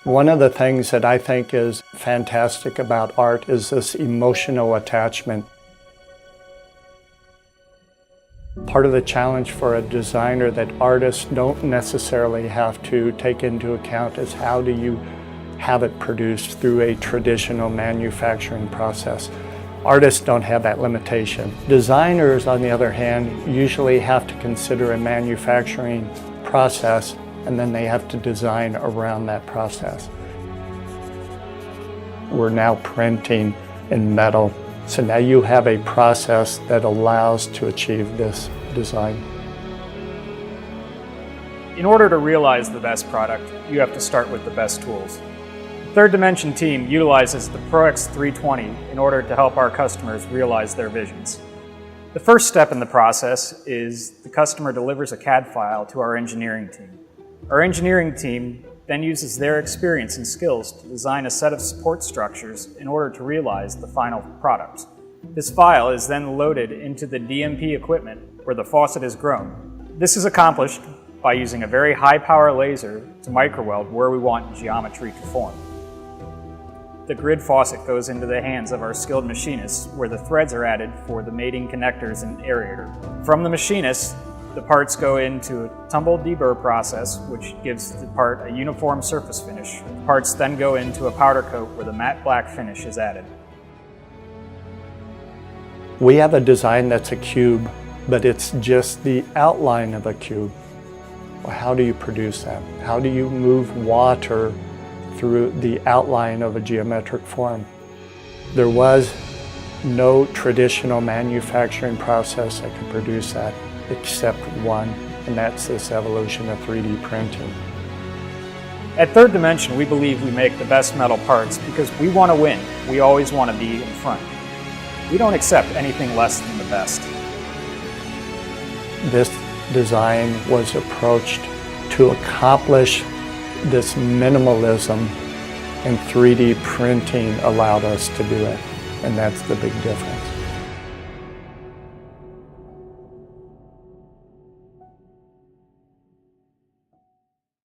One of the things that I think is fantastic about art is this emotional attachment. Part of the challenge for a designer that artists don't necessarily have to take into account is how do you have it produced through a traditional manufacturing process. Artists don't have that limitation. Designers, on the other hand, usually have to consider a manufacturing process, and then they have to design around that process. We're now printing in metal, so now you have a process that allows to achieve this design. In order to realize the best product, you have to start with the best tools. The Third Dimension team utilizes the ProX320 in order to help our customers realize their visions. The first step in the process is the customer delivers a CAD file to our engineering team. Our engineering team then uses their experience and skills to design a set of support structures in order to realize the final product. This file is then loaded into the DMP equipment where the faucet is grown. This is accomplished by using a very high-power laser to microweld where we want geometry to form. The grid faucet goes into the hands of our skilled machinists where the threads are added for the mating connectors and aerator. From the machinist, the parts go into a tumble deburr process, which gives the part a uniform surface finish. The parts then go into a powder coat where the matte black finish is added. We have a design that's a cube, but it's just the outline of a cube. Well, how do you produce that? How do you move water through the outline of a geometric form? There was no traditional manufacturing process that could produce that, except one, and that's this evolution of 3D printing. At Third Dimension, we believe we make the best metal parts because we want to win. We always want to be in front. We don't accept anything less than the best. This design was approached to accomplish this minimalism, and 3D printing allowed us to do it, and that's the big difference.